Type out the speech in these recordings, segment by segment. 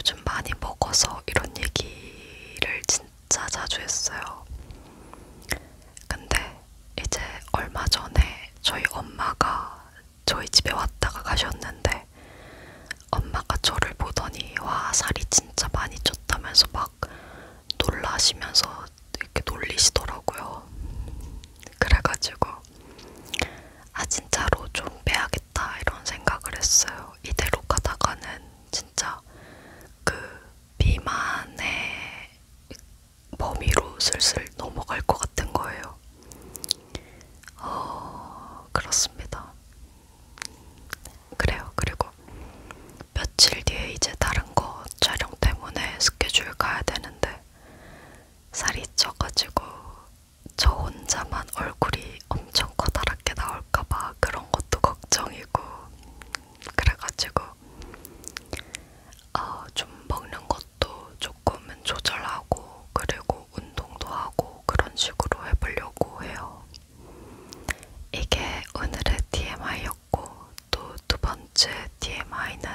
요즘 많이 먹어서 이런 얘기를 진짜 자주 했어요. 근데 이제 얼마 전에 저희 엄마가 저희 집에 왔다가 가셨는데 엄마가 저를 보더니 와 살이 진짜 많이 쪘다면서 막 놀라시면서 이렇게 놀리시더라고요. 그래가지고 아 진짜로 좀 빼야겠다 이런 생각을 했어요. 이대로 가다가는 진짜 그 비만의 범위로 슬슬 넘어갈 것 같은 거예요. 그렇습니다. 그래요. 그리고 며칠 뒤에 이제 다른 거 촬영 때문에 스케줄 가야 되는데 살이 쪄가지고 저 혼자만 얼굴이 엄청 커다랗게 나올까봐 그런 것도 걱정이고 그래가지고 좀 먹는 것도 조금은 조절하고 그리고 운동도 하고 그런 식으로 해보려고 해요. 이게 오늘의 TMI였고 또 두 번째 TMI는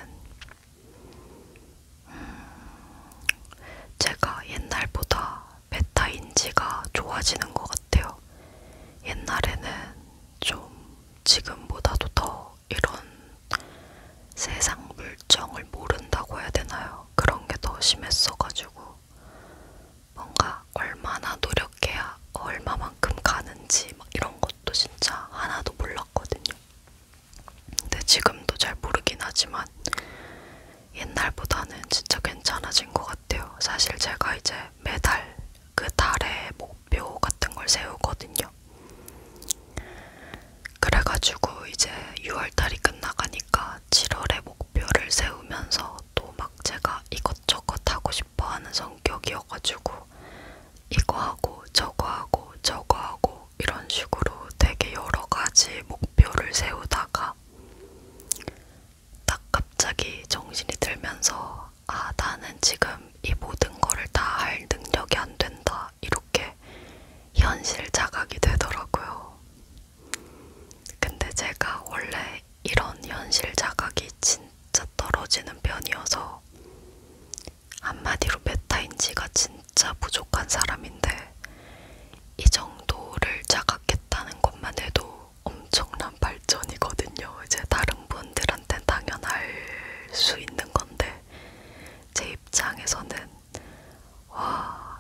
제가 옛날보다 메타인지가 좋아지는 것 같아요. 옛날에는 좀 지금보다도 더 이런 세상 물정을 모른다고 해야 되나요? 그런 게 더 심했어가지고 뭔가 얼마나 노력해야 얼마만큼 가는지 막 이런 것도 진짜 하나도 몰랐거든요. 근데 지금도 잘 모르긴 하지만 옛날보다는 진짜 괜찮아진 것 같아요. 사실 제가 이제 매달 그 달의 목표 같은 걸 세우거든요. 그래가지고 이제 6월달이 끝나가니까 7월의 목표를 세우면서 또 막 제가 이것저것 하고 싶어 하는 성격이어가지고 이거 하고 저거 하고 저거 하고 이런 식으로 되게 여러 가지 목표를 세우다가 딱 갑자기 정신이 들면서 아 나는 지금 이 모든 거를 다 할 능력이 안 된다 이렇게 현실 자각이 되더라고요. 근데 제가 원래 이런 현실 자각이 진짜 떨어지는 편이어서 한마디로 메타인지가 진짜 부족한 사람인데 이 정도를 자각했다는 것만 해도 엄청난 발전이거든요. 이제 다른 분들한텐 당연할 수 있는 건데 제 입장에서는 와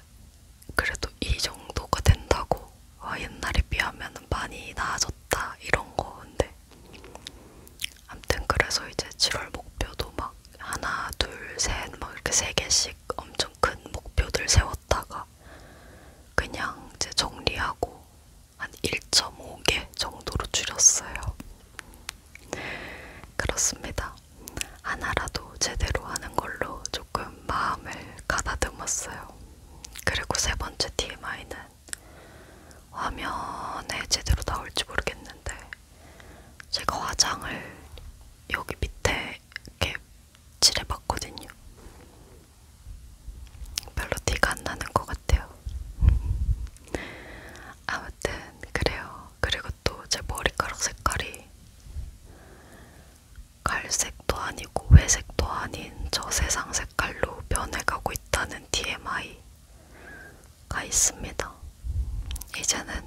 그래도 이 정도가 된다고 와 옛날에 비하면 많이 나아졌다 이런 건데 아무튼 그래서 이제 7월 목표도 막 하나 둘 셋 막 이렇게 3개씩 엄청 큰 목표들 세웠다가 그냥 이제 정리하고 한 1.5개 정도로 줄였어요. 그렇습니다. 하나라도 제대로 하는 걸로 조금 마음을 가다듬었어요. 그리고 세 번째 TMI는 화면에 제대로 나올지 모르겠는데 제가 화장을 여기 밑에 이렇게 칠해봤거든요. 별로 티가 안 나는 것 같아요. 아무튼 그래요. 그리고 또 제 머리카락 색깔이 갈색도 아니고 회색도 아닌 저 세상 색깔로 변해가고 있다는 TMI가 있습니다. 이제는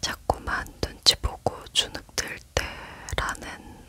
자꾸만 눈치 보고 주눅 들 때라는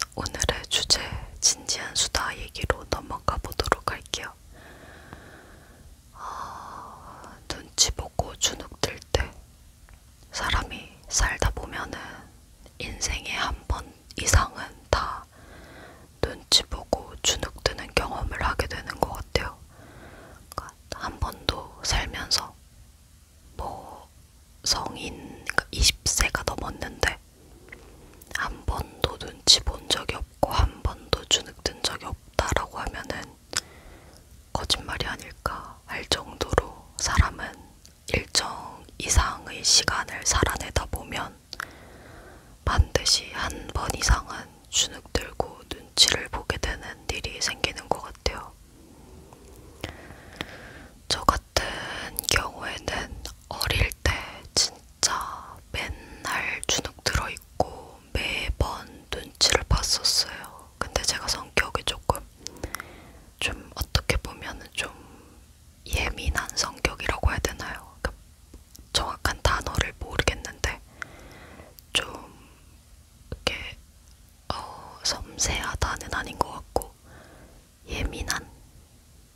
예민한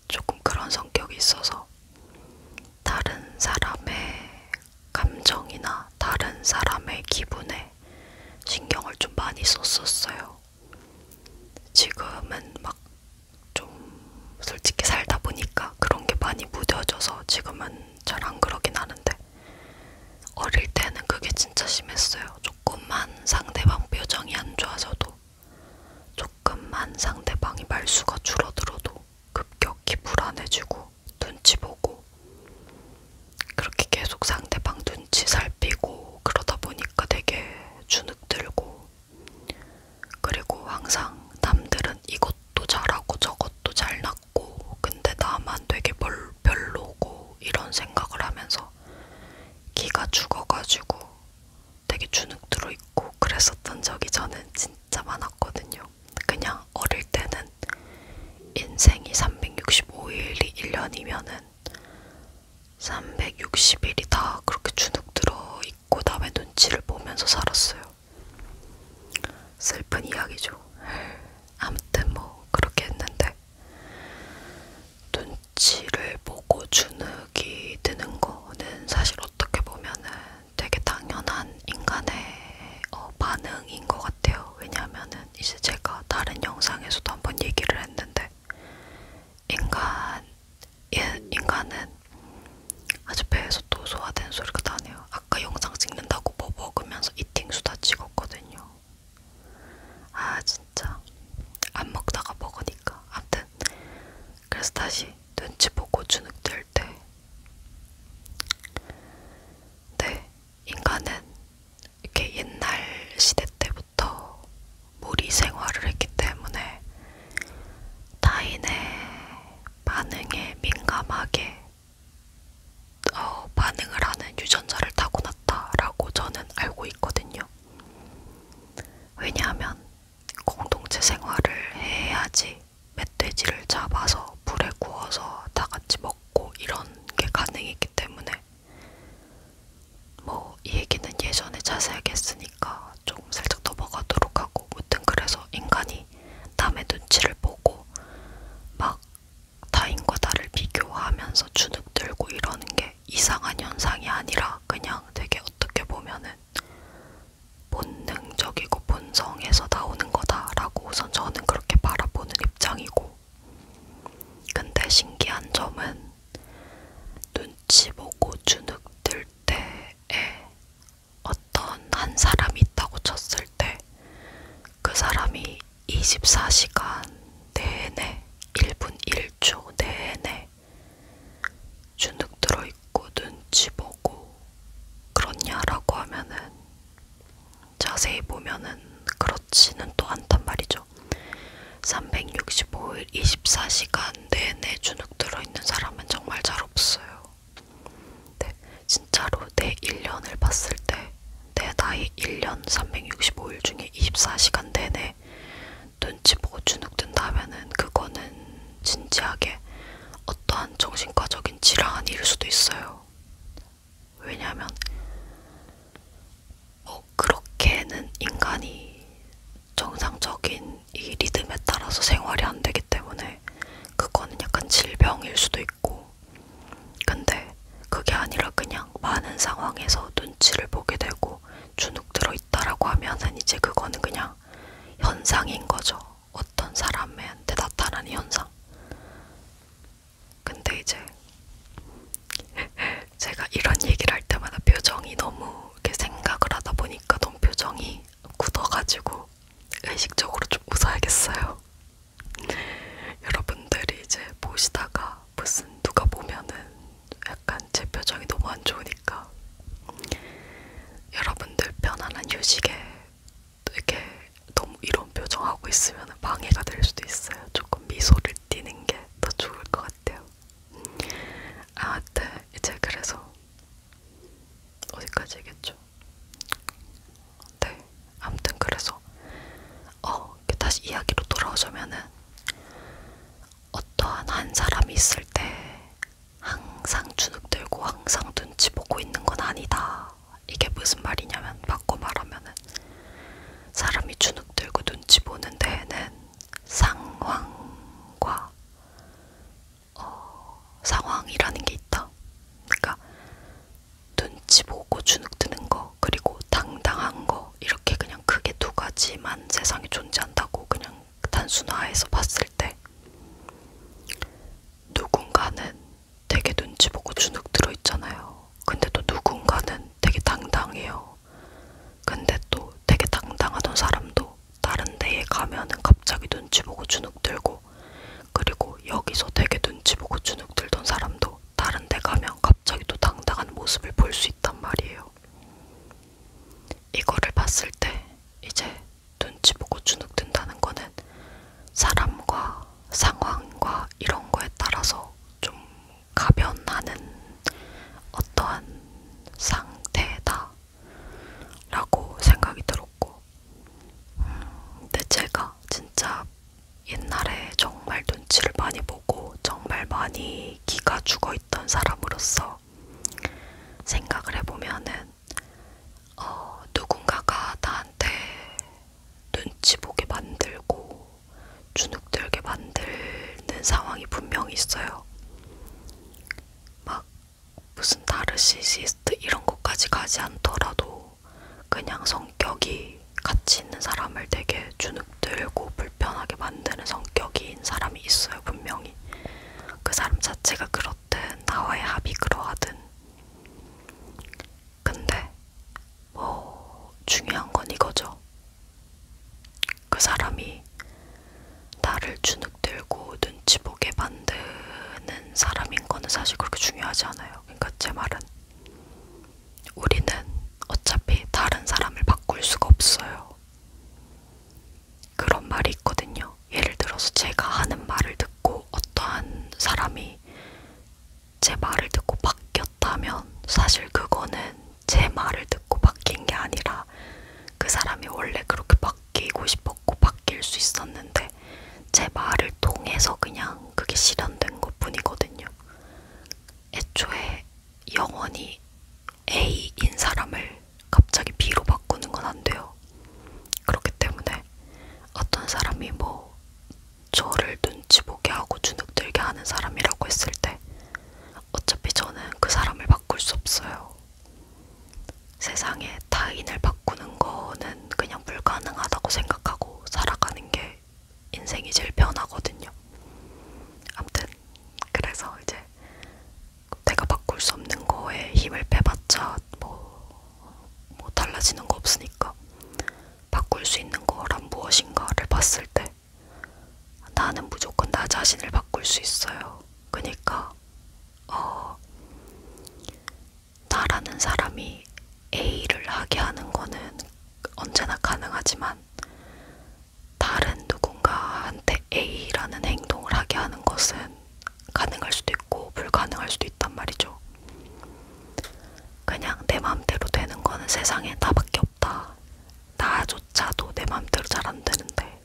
조금 그런 성격이 있어서 다른 사람의 감정이나 다른 사람의 기분에 신경을 좀 많이 썼었어요. 지금은 막 좀 솔직히 살다 보니까 그런 게 많이 무뎌져서 지금은 잘 안 그러긴 하는데 어릴 때는 그게 진짜 심했어요. 조금만 상대방 표정이 안 좋아져도 조금만 상대방이 말수가 줄어들어도 급격히 불안해지고 눈치 보고 그렇게 계속 상대방 눈치 살피고 그러다 보니까 되게 주눅들고 그리고 항상 남들은 이것도 잘하고 저것도 잘났고 근데 나만 되게 별로고 이런 생각을 하면서 기가 죽어가지고 되게 주눅들어 있고 그랬었던 적이 저는 진짜 많았거든요. 그냥 어릴 때는 인생이 365일이 1년이면은 360일이 다 그렇게 주눅들어 있고 남의 눈치를 보면서 살았어요. 슬픈 이야기죠. 아무튼 뭐 그렇게 했는데 눈치를 보고 주눅이 드는 거는 사실 어떻게 보면은 되게 당연한 인간의 반응인 것 같아요. 왜냐하면은 이제 제가 다른 영상에서도 한번 얘기를 했는데 인간은 아주 배에서 또 소화된 소리가 나네요. 아까 영상 찍는다고 뭐 먹으면서 이팅 수다 찍었거든요. 아 진짜 안 먹다가 먹으니까. 아무튼 그래서 다시 눈치 보고 주눅들 때 네, 인간은 이렇게 옛날 시대 때부터 무리 생활을 했기 때문에 타인의 반응에 민감하게 반응을 하는 유전자를 타고났다라고 저는 알고 있거든요. 왜냐하면 공동체 생활을 해야지 멧돼지를 잡아서 불에 구워서 다 같이 먹고 이런 게 가능했기 때문에 뭐 이 얘기는 예전에 자세하게 했으니까 조금 살짝 넘어가도록 하고 무튼 그래서 인간이 남의 눈치를 보고 막 타인과 나를 비교하면서 주눅들고 이러는 게 이상한 현상이 아니라 그냥 되게 어떻게 보면은 본능적이고 본성에서 나오는 거다라고 우선 저는 그렇게 바라보는 입장이고 근데 신기한 점은 눈치 보고 주눅들 때에 어떤 한 사람이 있다고 쳤을 때 그 사람이 24시간 내내 1분 1초 내내 주눅 들어있고 눈치 보고 그렇냐라고 하면은 자세히 보면은 그렇지는 또 않단 말이죠. 365일 24시간 내내 주눅 들어있는 사람은 정말 잘 없어요. 네, 진짜로 내 1년을 봤을 때 내 나이 1년 365일 중에 24시간 내내 눈치 보고 주눅 많이 기가 죽어있던 사람으로서 생각을 해보면은 누군가가 나한테 눈치 보게 만들고 주눅들게 만드는 상황이 분명히 있어요. 막 무슨 나르시시스트 이런 것까지 가지 않더라도 그냥 성격이 같이 있는 사람을 되게 주눅들고 불편하게 만드는 성격인 사람이 있어요, 분명히. 그 사람 자체가 그렇든 나와의 합이 그러하든. 근데 뭐 중요한 건 이거죠. 그 사람이 나를 주눅들고 눈치 보게 만드는 사람인 거는 사실 그렇게 중요하지 않아요. 그러니까 제 말은 우리는 어차피 다른 사람을 바꿀 수가 없어요. 그런 말이 있거든요. 예를 들어서 제가 하는 말을 듣고 어떠한 사람이 제 말을 듣고 바뀌었다면 사실 그거는 제 말을 듣고 바뀐 게 아니라 그 사람이 원래 그렇게 바뀌고 싶었고 바뀔 수 있었는데 제 말을 통해서 그냥 그게 실현된 것 뿐이거든요. 애초에 영원히 A인 사람을 갑자기 B로 바꾸는 건 안 돼요. 그렇기 때문에 어떤 사람이 뭐 저를 눈치 보게 하고 주눅들게 하는 사람이라고 했을 때 어차피 저는 그 사람을 바꿀 수 없어요. 세상에 타인을 바꾸는 거는 그냥 불가능하다고 생각하고 살아가는 게 인생이 제일 편하거든요. 아무튼 그래서 이제 내가 바꿀 수 없는 거에 힘을 빼봤자 뭐 달라지는 거 없으니까 바꿀 수 있는 거란 무엇인가를 봤을 때 나는 무조건 나 자신을 바꿀 수 있어요. 그러니까 나라는 사람이 A를 하게 하는 거는 언제나 가능하지만 다른 누군가한테 A라는 행동을 하게 하는 것은 가능할 수도 있고 불가능할 수도 있단 말이죠. 그냥 내 마음대로 되는 거는 세상에 나밖에 없다. 나조차도 내 마음대로 잘 안 되는데.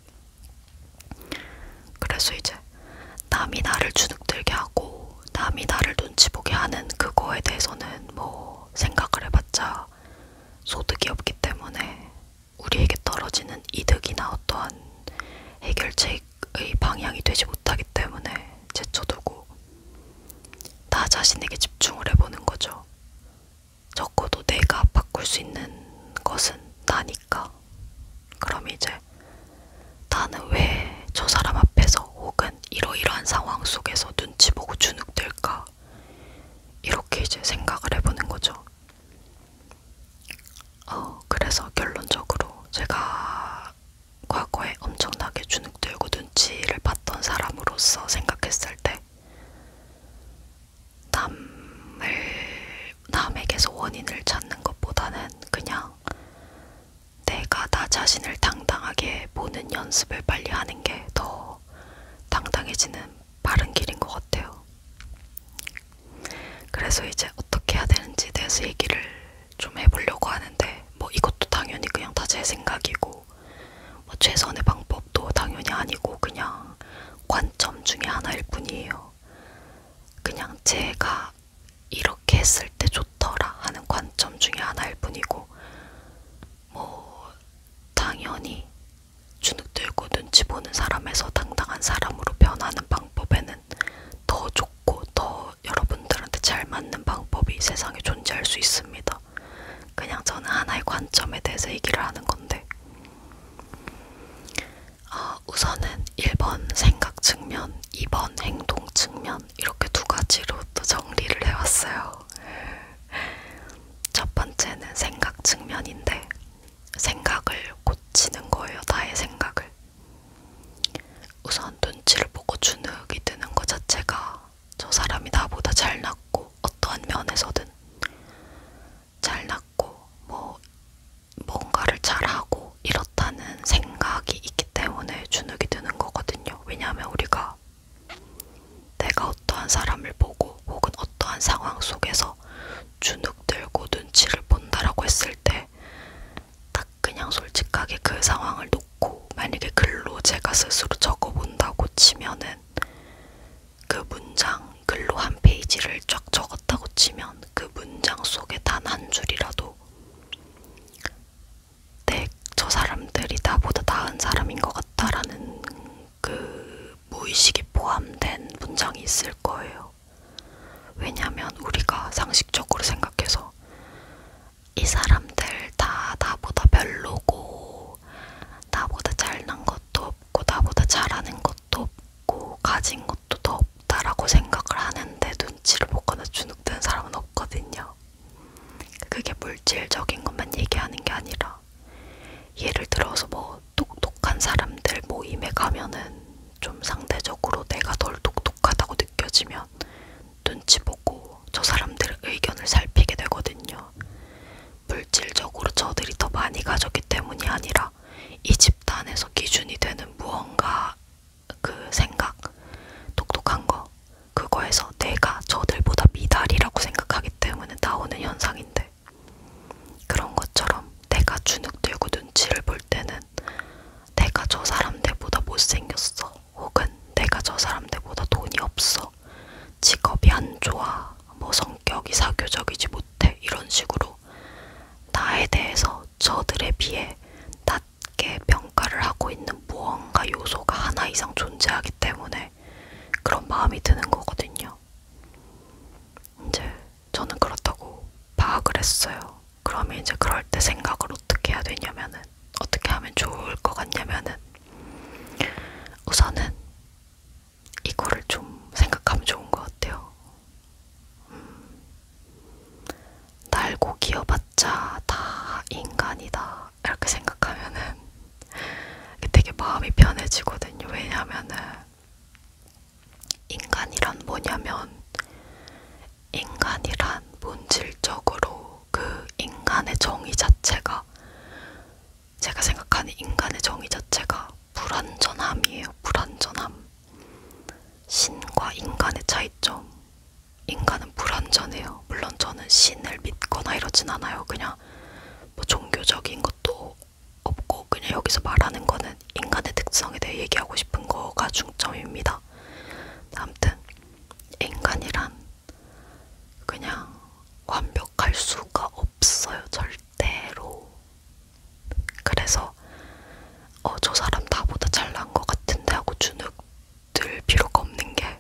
그래서 이제 남이 나를 주눅들게 하고 남이 나를 눈치 보게 하는 그거에 대해서는 뭐 생각을 해봤자 소득이 없기 때문에 우리에게 떨어지는 이득이나 어떠한 해결책의 방향이 되지 못하기 때문에 제쳐두고 나 자신에게 집중을 해보는 거죠. 적어도 내가 바꿀 수 있는 것은 나니까. 그럼 이제 나는 왜 저 사람 앞에서 혹은 이러이러한 상황 속에서 눈치 보고 주눅들까? 이렇게 이제 생각을 해보는 거죠. 그래서 결론적으로 제가 과거에 엄청나게 주눅들고 눈치를 봤던 사람으로서 생각했을 때 남에게서 원인을 찾는 것보다는 그냥 내가 나 자신을 당당하게 보는 연습을 빨리 하는 게 더 당당해지는 바른 길인 것 같아요. 그래서 이제 어떻게 해야 되는지에 대해서 얘기를 좀 해보려고 하는데 뭐 이것도 당연히 그냥 다 제 생각이고 뭐 최선의 방법도 당연히 아니고 그냥 관점 중에 하나일 뿐이에요. 그냥 제가 이렇게 했을 때 좋더라 하는 관점 중에 하나일 뿐이고 뭐 당연히 주눅들고 눈치 보는 사람에서 당당한 사람으로 변하는 방법에는 더 좋고 더 여러분들한테 잘 맞는 방법이 세상에 존재할 수 있습니다. 그냥 저는 하나의 관점에 대해서 얘기를 하는 건데 우선은 1번 생각 측면, 2번 행동 측면 이렇게 두 가지로 또 정리를 해왔어요. 첫 번째는 생각 측면인데 생각을 고치는 거예요. 나의 생각을. 우선 눈치를 보고 주눅이 드는 것 자체가 저 사람이 나보다 잘났고 어떠한 면에서든 잘났고 뭐 뭔가를 잘하고 이렇다는 생각이 있기 때문에 주눅이 드는 거거든요. 왜냐하면 우리가 내가 어떠한 사람을 보고 혹은 어떠한 상황 속에서 주눅들고 눈치를 본다라고 했을 때 딱 그냥 솔직하게 그 상황을 놓고 만약에 글로 제가 스스로 적어본다고 치면은 그 문장, 치면 그 문장 속에 단 한 줄이라도 저 사람들이 나보다 나은 사람인 것 같다라는 그 무의식이 포함된 문장이 있을 거예요. 왜냐면 우리가 상식적으로 생각해서 이 사람들 다 나보다 별로고 나보다 잘난 것도 없고 나보다 잘하는 것도 없고 가진 것도 더 없다라고 생각을 하는데 눈치를 보거나 주눅드는 사람은 없거든요. 그게 물질적인 것만 얘기하는 게 아니라 예를 들어서 뭐 똑똑한 사람들 모임에 가면은 좀 상대적으로 내가 덜 똑똑하다고 느껴지면 눈치 보고 저 사람들의 의견을 살피게 되거든요. 물질적으로 저들이 더 많이 가졌기 때문이 아니라 이 집단에서 기준이 되는 무언가 그 생각, 똑똑한 거, 그거에서 내가 저들보다 미달이라고 생각하기 때문에 나오는 현상인데, 그런 것처럼 내가 주눅들고 눈치를 볼 때는 내가 저 사람들보다 못생겼어, 혹은 내가 저 사람들보다 돈이 없어, 직업이 안 좋아, 뭐 성격이 사교적이지 못해, 이런 식으로 나에 대해서 저들에 비해 낮게 평가를 하고 있는 무언가 요소가 하나 이상 존재하기 때문에 그런 마음이 드는 거거든요. 이제 저는 그렇다고 파악을 했어요. 그러면 이제 그럴 때 생각을 어떻게 해야 되냐면은, 어떻게 하면 좋을 것 같냐면은, 우선은 이거를 좀 생각하면 좋은 것 같아요. 날고 기어봤자 다 인간이다, 이렇게 생각하면은 되게 마음이 편해지거든요. 왜냐면은 인간이란 뭐냐면, 인간이란 본질적으로 그 인간의 정의 자체가, 제가 생각하는 인간의 정의 자체가 불완전함이에요. 불완전함. 신과 인간의 차이점. 인간은 불완전해요. 물론 저는 신을 믿거나 이러진 않아요. 그냥 뭐 종교적인 것도 없고, 그냥 여기서 말하는 거는 인간의 특성에 대해 얘기하고 싶은 거가 중점입니다. 아무튼 인간이란 그냥 완벽할 수가 없어요. 절대로. 그래서 저 사람 나보다 잘난 것 같은데 하고 주눅 들 필요가 없는 게,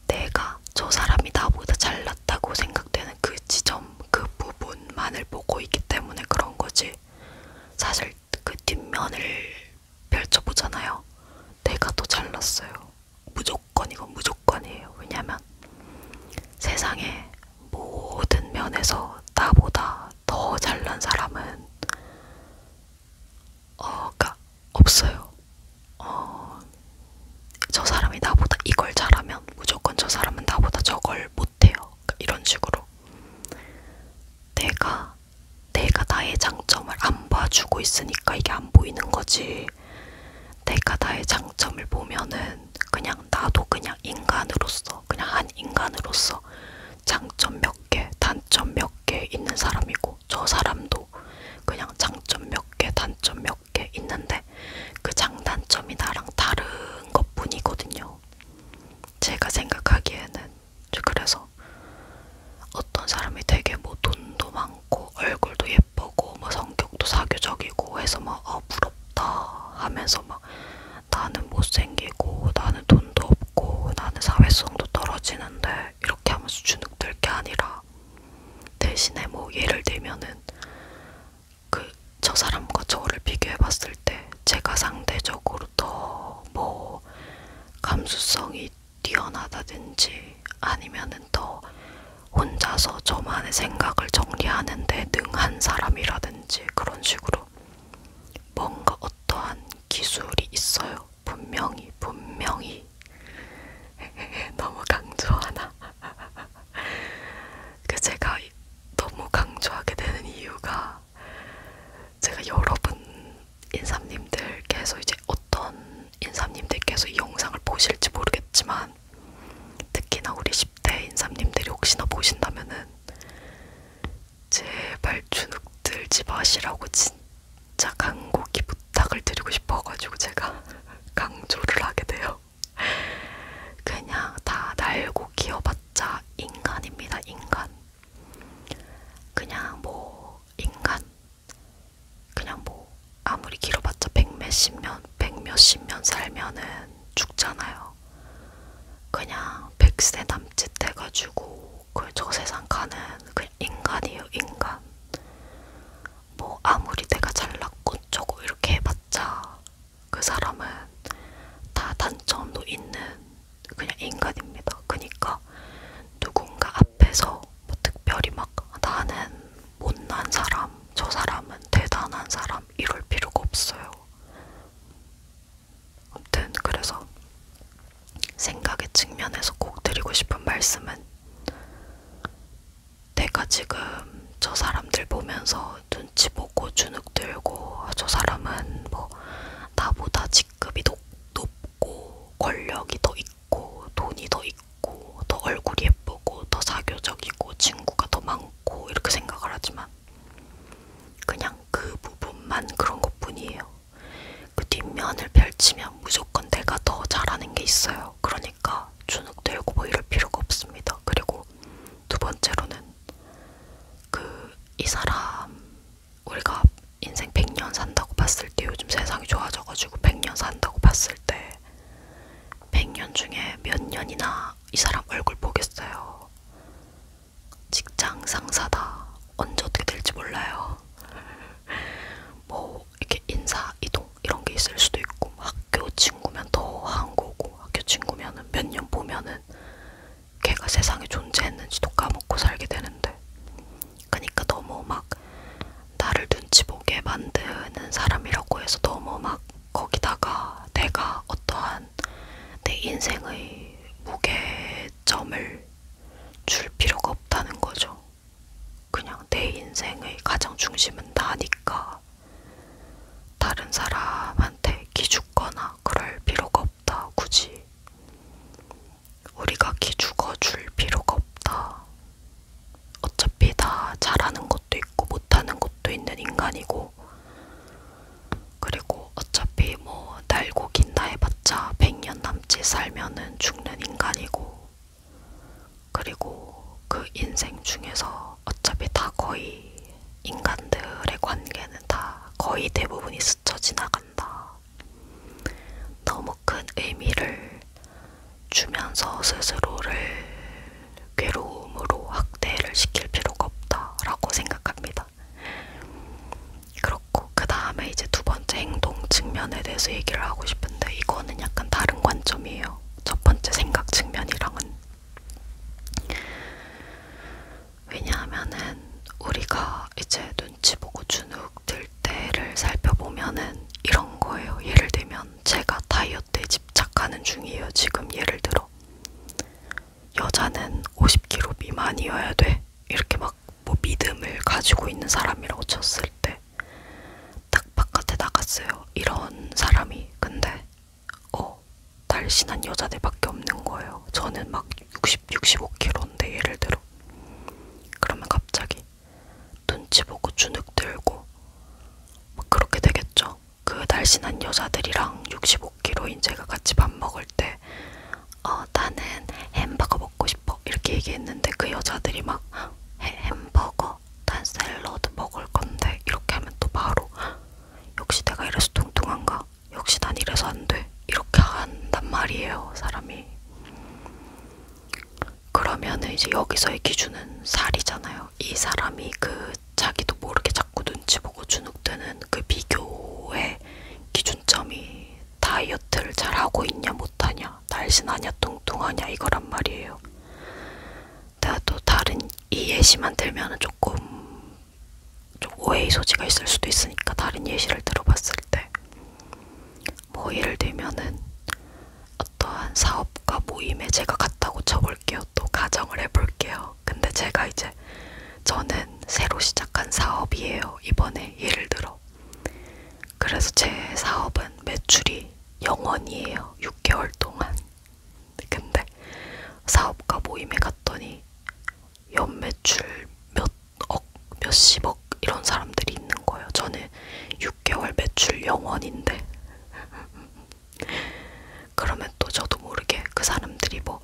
내가 저 사람이 나보다 잘났다고 생각되는 그 지점, 그 부분만을 보고 있기 때문에 그런 거지, 사실 그 뒷면을 펼쳐보잖아요. 내가 더 잘났어요. 무조건 이건 무조건이에요. 왜냐면 세상에 모든 면에서 나보다 더 잘난 사람은 그러니까 없어요. 저 사람이 나보다 이걸 잘하면 무조건 저 사람은 나보다 저걸 못해요. 그러니까 이런 식으로 내가 나의 장점을 안 봐주고 있으니까 이게 안 보이는 거지. 내가 나의 장점을 보면은 그냥 나도 그냥 인간으로서, 그냥 한 인간으로서 장점 몇 개, 단점 몇 개 있는 사람이고, 저 사람도 그냥 장점 몇 개, 단점 몇 개 있는데 그 장단점이 나랑 다른 것뿐이거든요. 제가 생각하기에는. 그래서 어떤 사람이 되게 뭐 돈도 많고 얼굴도 예쁘고 뭐 성격도 사교적이고 해서 막 부럽다 하면서 막 나는 못생기고 나는 돈도 없고 나는 사회성도 떨어지는데 이렇게 하면서 주눅들 게 아니라, 대신에 뭐 예를 들면은 저 사람과 저를 비교해봤을 때 제가 상대적으로 더 뭐 감수성이 뛰어나다든지 아니면은 더 혼자서 저만의 생각을 정리하는데 능한 사람이라든지, 그런 식으로 뭔가 어떠한 기술이 있어요. 분명히 너무 강조하나? 제가 너무 강조하게 되는 이유가, 제가 여러분 인삼님들께서 이제 어떤 인삼님들께서 이 영상을 보실지 모르겠지만, 특히나 우리 10대 인삼님들이 혹시나 보신다면은 제발 주눅 들지 마시라고 진짜 간곡히 부탁을 드리고 싶어가지고 제가 강조를 하게 돼요. 그냥 100세 남짓 해가지고 저 세상 가는 그냥 인간이에요, 인간. 뭐 아무리 내가 잘났고 어쩌고 이렇게 해봤자 그 사람은 다 단점도 있는 그냥 인간입니다. 그니까 누군가 앞에서 뭐 특별히 막 나는 못난 사람, 저 사람은 대단한 사람 이럴 필요가 없어요. 아무튼 그래서 생각의 측면에서 꼭 드리고 싶은 말씀은, 내가 지금 저 사람들 보면서 눈치 보고 주눅 들고 저 사람은 뭐 나보다 직급이 높고 권력이 더 있고 돈이 더 있고 더 얼굴이 예쁘고 더 사교적이고 친구가 더 많고 이렇게 생각을 하지만 그냥 그 부분만 그런 것뿐이에요. 그 뒷면을 펼치면 무조건 내가 더 잘하는 게 있어요. 그러니까 주눅 들고 뭐 이럴 필요가 없습니다. 그리고 두 번째로는 이 사람 우리가 인생 100년 산다고 봤을 때, 요즘 세상이 좋아져가지고 100년 산다고 봤을 때 100년 중에 몇 년이나 이 사람 얼굴 보겠어요. 직장 상사다. 언제 어떻게 될지 몰라요. 뭐 이렇게 인사 이동 이런 게 있을 수도 있고, 학교 친구면 더 한 거고, 학교 친구면은 몇 년 보면은 걔가 세상에 존재했는지도 까먹고 살게 되는데, 그러니까 너무 막 나를 눈치 보게 만드는 사람이라고 해서 너무 막 거기다가 내가 어떠한 내 인생의 무게점을 줄 필요가 없다는 거죠. 그냥 내 인생의 가장 중심은 나니까 다른 사람한테 기죽거나 그럴 필요가 없다. 굳이 우리가 기죽어 줄 필요가 없다. 어차피 다 잘하는 것도 있고 못하는 것도 있는 인간이고, 그리고 어차피 뭐 날고 긴다 해봤자 100년 남짓 살면은 죽는 인간이고, 그리고 그 인생 중에서 어차피 다 거의 인간들의 관계는 다 거의 대부분이 스쳐 지나간다. 너무 큰 의미를 주면서 스스로를 괴로움으로 학대를 시킬 필요가 없다라고 생각합니다. 그렇고 그 다음에 이제 두 번째 행동 측면에 대해서 얘기를 하고 싶은데, 이거는 약간 다른 관점이에요. 첫 번째 생각 측면이랑은. 왜냐하면은 우리가 이제 눈치 보고 주눅 들 때를 살펴보면은 이런 거예요. 예를 들면 제가 다이어트에 집착하는 중이에요. 지금 예를 들어 여자는 50kg 미만이어야 돼. 이렇게 막 뭐 믿음을 가지고 있는 사람이라고 쳤을 때 딱 바깥에 나갔어요. 이런 사람이. 근데 날씬한 여자들밖에 없는 거예요. 저는 막 65kg인데 예를 들어. 그러면 갑자기 눈치 보고 주눅 들고 막 그렇게 되겠죠. 그 날씬한 여자들이랑 65kg인 제가 같이 밥 먹을 때 나는 햄버거 먹고 싶어 이렇게 얘기했는데, 그 여자들이 막 햄버거? 난 샐러드 먹을 건데 이렇게 하면 또 바로 역시 내가 이래서 뚱뚱한가? 역시 난 이래서 안 돼. 이렇게 한단 말이에요, 사람이. 그러면은 이제 여기서의 기준은 살이잖아요. 이 사람이 그 자기도 모르게 자꾸 눈치 보고 주눅드는 그 비교의 기준점이 다이어트를 잘하고 있냐 못하냐, 날씬하냐 뚱뚱하냐 이거란 말이에요. 내가 또 다른 이 예시만 들면은 조금 좀 오해의 소지가 있을 수도 있으니까 다른 예시를 들어봤을 때, 뭐 예를 들면은 어떠한 사업가 모임에 제가 갔다고 쳐볼게요. 또 가정을 해볼게요. 근데 제가 이제 저는 새로 시작한 사업이에요. 이번에 예를 들어. 그래서 제 사업은 매출이 0원이에요. 6개월 동안. 근데 사업가 모임에 갔더니 연매출 몇억, 몇십억 이런 사람들이 있는 거예요. 저는 6개월 매출 0원인데 그러면 또 저도 모르게 그 사람들이 뭐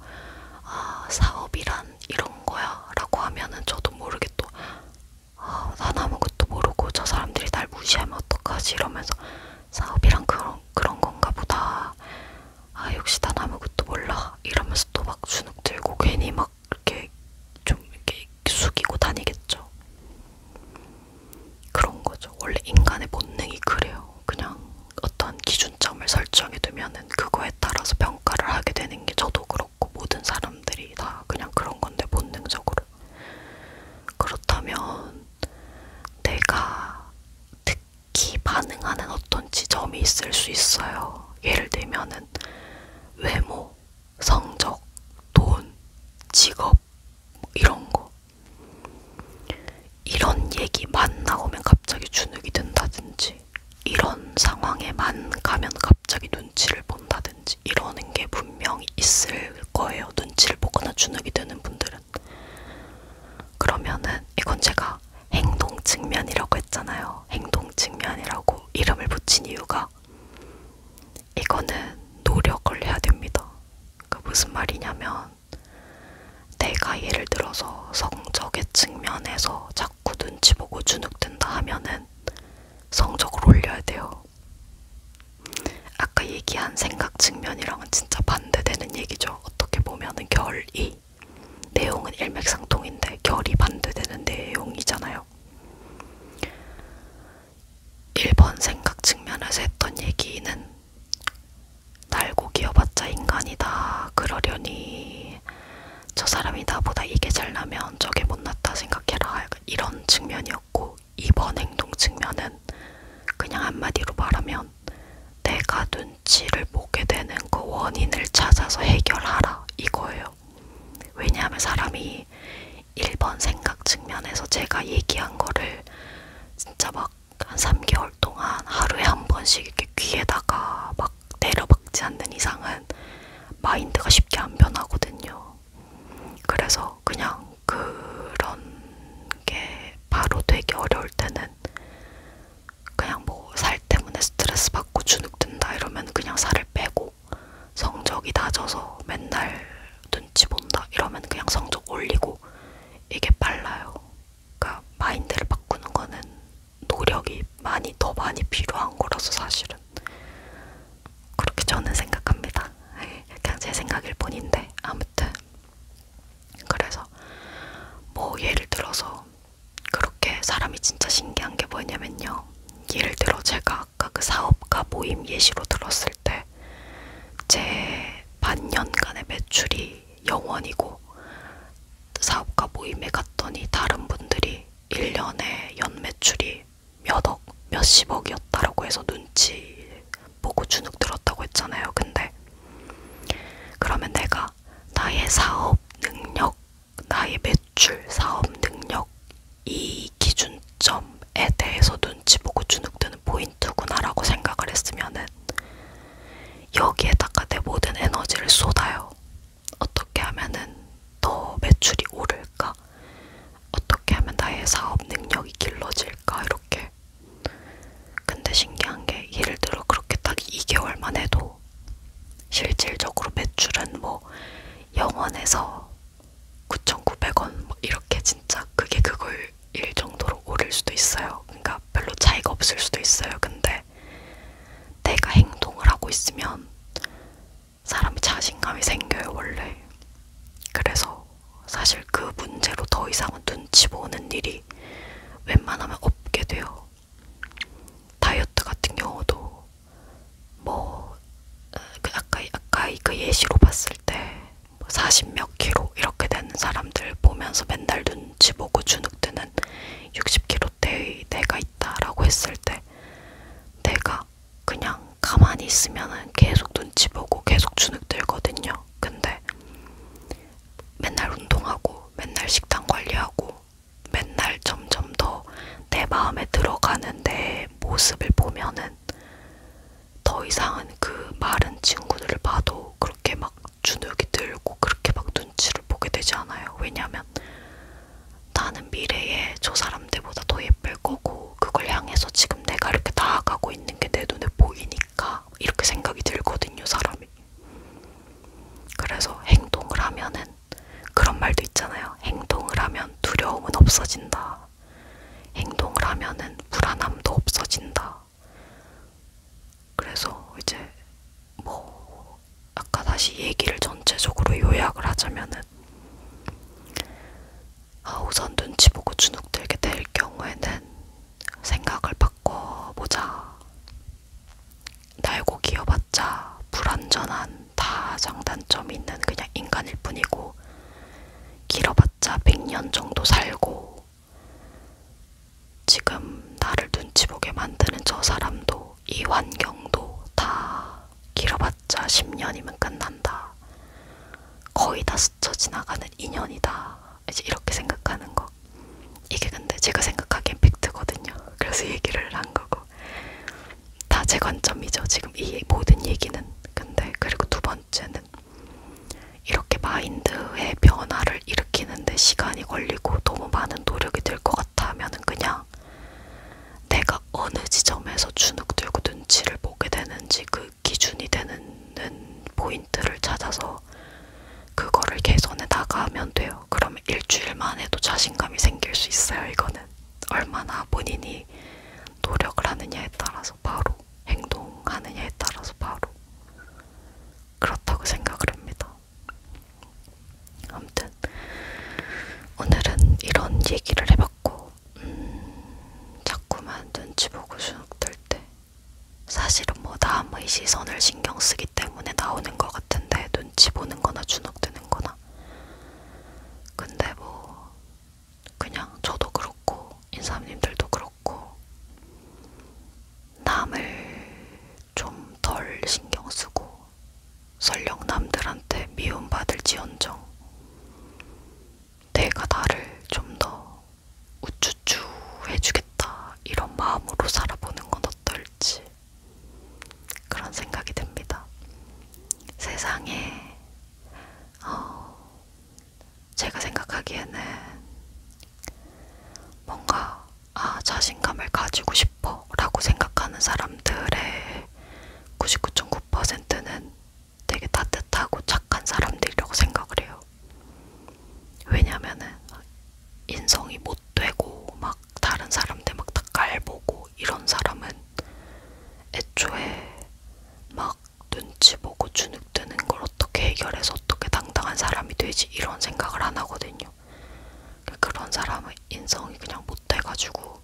사업이란 이런 거야 라고 하면은 저도 모르게 또 난 아무것도 모르고 저 사람들이 날 무시하면 어떡하지 이러면서 사업이란 그런 건가 보다. 역시 난 아무것도 몰라 이러면서 또 직업 이런 거. 이런 얘기만 나오면 갑자기 주눅이 든다든지, 이런 상황에만 가면 갑자기 눈치를 본다든지, 이러는 게 분명히 있을 거예요. 눈치를 보거나 주눅이 드는 분들은. 그러면은 이건 제가 행동 측면이라고 했잖아요. 행동 측면이라고 이름을 붙인 이유가, 이거는 노력을 해야 됩니다. 그 무슨 말이냐면, 내가 예를 들어서 성적의 측면에서 자꾸 눈치 보고 주눅든다 하면은 성적을 올려야 돼요. 아까 얘기한 생각 측면이랑은 진짜 반대되는 얘기죠. 어떻게 보면은 결이, 내용은 일맥상통인데 결이 반대되는 내용이잖아요. 1번 생각 측면에서 했던 얘기는, 날고 기어봤자 인간이다. 그러려니 저 사람이 나보다 이게 잘나면 저게 못났다 생각해라. 이런 측면이었고, 2번 행동 측면은 그냥 한마디로 말하면, 내가 눈치를 보게 되는 그 원인을 찾아서 해결하라 이거예요. 왜냐하면 사람이 1번 생각 측면에서 제가 얘기한 거를 진짜 막 한 3개월 동안 하루에 한 번씩 이렇게 귀에다가 막 때려박지 않는 이상은 마인드가 쉽게 안 변하거든요. 그래서 그냥 그런 게 바로 되게 어려울 때는 그냥 뭐 살 때문에 스트레스 받고 주눅 든다 이러면 그냥 살을 빼고, 성적이 낮아서 맨날 눈치 본다 이러면 그냥 성적 올리고, 이게 빨라요. 그러니까 마인드를 바꾸는 거는 노력이 더 많이 필요한 거라서 사실은. 그렇게 저는 생각합니다. 그냥 제 생각일 뿐인데, 아무튼 그래서 뭐 예를 들어서 그렇게 사람이 진짜 신기한 게 뭐냐면요, 예를 들어 제가 아까 그 사업가 모임 예시로 들었을 때, 제 반년간의 매출이 0원이고 사업가 모임에 갔더니 다른 분들이 1년에 연 매출이 몇억, 몇십억이었다라고 해서 눈치 보고 주눅 들었다고 했잖아요. 근데 그러면 내가 나의 사업 능력, 나의 매출, 사업 능력, 이 기준점에 대해서 눈치 보고 주눅 드는 포인트구나라고 생각을 했으면은, 여기에다가 내 모든 에너지를 쏟아요. 어떻게 하면은 더 매출이 오를까? 어떻게 하면 나의 사업 능력이 길러질까? 이렇게. 근데 신기한 게, 예를 들어 그렇게 딱 2개월만 해도 실질적으로 매출은 뭐 0원에서 9,900원 뭐 이렇게, 진짜 그게 그걸일 정도로 오를 수도 있어요. 그러니까 별로 차이가 없을 수도 있어요. 근데 내가 행동을 하고 있으면 사람이 자신감이 생겨요, 원래. 그래서 사실 그 문제로 더 이상은 눈치 보는 일이 웬만하면 없게 돼요. 다이어트 같은 경우도 뭐 아까 그 예시로 봤을 때 40몇 킬로 이렇게 되는 사람들 보면서 맨날 눈치 보고 주눅 드는 60킬로대의 내가 있다라고 했을 때, 내가 그냥 가만히 있으면은 계속 눈치 보고 계속 주눅 들거든요. 근데 맨날 운동하고 맨날 식단 관리하고 맨날 점점 더 내 마음에 들어가는 내 모습을 보면은 더 이상은 그 마른 친구들을 봐도 그렇게 막 주눅이 들고 그렇게 막 눈치를 보게 되지 않아요. 왜냐면 나는 미래에 저 사람들보다 더 예쁠 거고, 그걸 향해서 지금 내가 이렇게 나아가고 있는 게 내 눈에 보이니까 이렇게 생각이 들거든요, 사람이. 그래서 행동을 하면은, 그런 말도 있잖아요. 행동을 하면 두려움은 없어진다. 행동을 하면은 불안함도 없어진다. 그래서 이제 뭐 아까 다시 얘기를 전체적으로 요약을 하자면은, 우선 눈치 보고 주눅 들게 될 경우에는 생각을 바꿔보자. 날고 기어봤자 불완전한 다 장단점이 있는 그냥 인간일 뿐이고, 길어봤자 100년 정도 살고, 지금 나를 눈치 보게 만드는 저 사람도 이 환경도 다 길어봤자 10년이면 끝난다. 거의 다 스쳐 지나가는 인연이다. 이제 이렇게 생각하는 거. 이게 근데 제가 생각하기엔 팩트거든요. 그래서 얘기를 한 거고. 다 제 관점이죠. 지금 이 모든 얘기는. 근데 그리고 두 번째는 이렇게 마인드의 변화를 일으키는데 시간이 걸리고 너무 많은 노력이 들 것 같아 하면은 그냥 내가 어느 지점에서 주눅 들고 눈치를 보게 되는지 그 기준이 되는 포인트를 찾아서 그거를 개선해 나가면 돼요. 그러면 일주일만 해도 자신감이 생길 수 있어요. 이거는 얼마나 본인이 노력을 하느냐에 따라서 바로 행동하느냐에 따라서 바로 그렇다고 생각을 합니다. 아무튼 오늘은 이런 얘기를 해봤고 자꾸만 눈치 보고 주눅 들 때 사실은 뭐 남의 시선을 신경 쓰기 때문에 나오는 것 같은데 눈치 보는 거나 주눅 드는 거나 근데 뭐 그냥 저도 그렇고 인사님들도 그렇고 남을 좀 덜 신경 쓰고 설령 남들한테 미움받을지언정 내가 나를 좀 더 우쭈쭈 해주겠다 이런 마음으로 살아보는 건 어떨지 그런 생각이 듭니다. 세상에 제가 생각하기에는 뭔가 자신감을 가지고 싶어 라고 생각하는 사람들의 99.9%는 되게 따뜻하고 착한 사람들이라고 생각을 해요. 왜냐면은 인성이 못되고 막 다른 사람들 막 다 깔보고 이런 사람은 애초에 막 눈치 보고 주눅 드는 걸 어떻게 해결해서 어떻게 당당한 사람이 되지 이런 생각을 안 하거든요. 그런 사람은 인성이 그냥 못돼가지고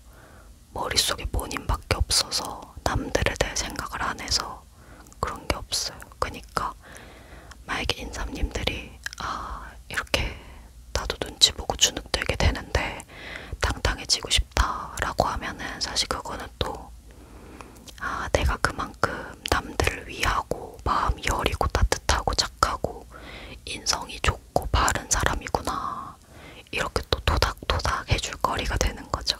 머릿속에 본인밖에 없어서 남들에 대해 생각을 안 해서 그런 게 없어요. 그러니까 만약에 인삼님들이 이렇게 나도 눈치 보고 주눅 들게 되는데 당당해지고 싶다라고 하면은 사실 그거는 또 내가 그만큼 남들을 위하고 마음이 여리고 따뜻하고 착하고 인성이 좋고 바른 사람이구나 이렇게 또 토닥토닥 해줄 거리가 되는 거죠.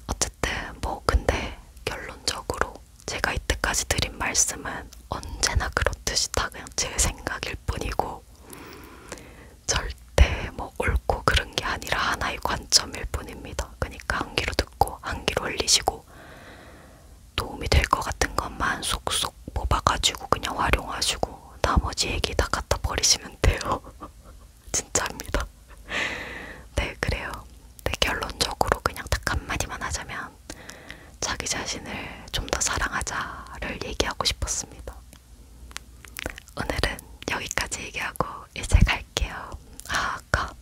어쨌든 뭐 근데 결론적으로 제가 이때까지 드린 말씀은 언제나 그렇듯이 다 그냥 제 생각일 뿐이고 절대 뭐 옳고 그른 게 아니라 하나의 관점일 뿐입니다. 그러니까 한 귀로 듣고 한 귀로 흘리시고 도움이 될 것 같은 것만 쏙쏙 뽑아가지고 그냥 활용하시고 나머지 얘기 다 갖다 버리시면 돼요. 진짜입니다. 네, 그래요. 네, 결론적으로 그냥 딱 한마디만 하자면 자기 자신을 좀 더 사랑하자를 얘기하고 싶었습니다. 오늘은 여기까지 얘기하고 이제 갈게요. 아까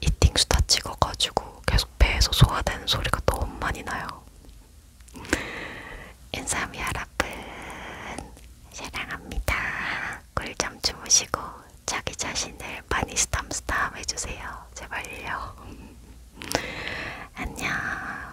이팅 수다 찍어가지고 계속 배에서 소화되는 소리가 너무 많이 나요. 인삼이 여러분 사랑합니다. 꿀잠 주무시고 자기 자신을 많이 스탐스탐 해주세요. 제발요. 안녕.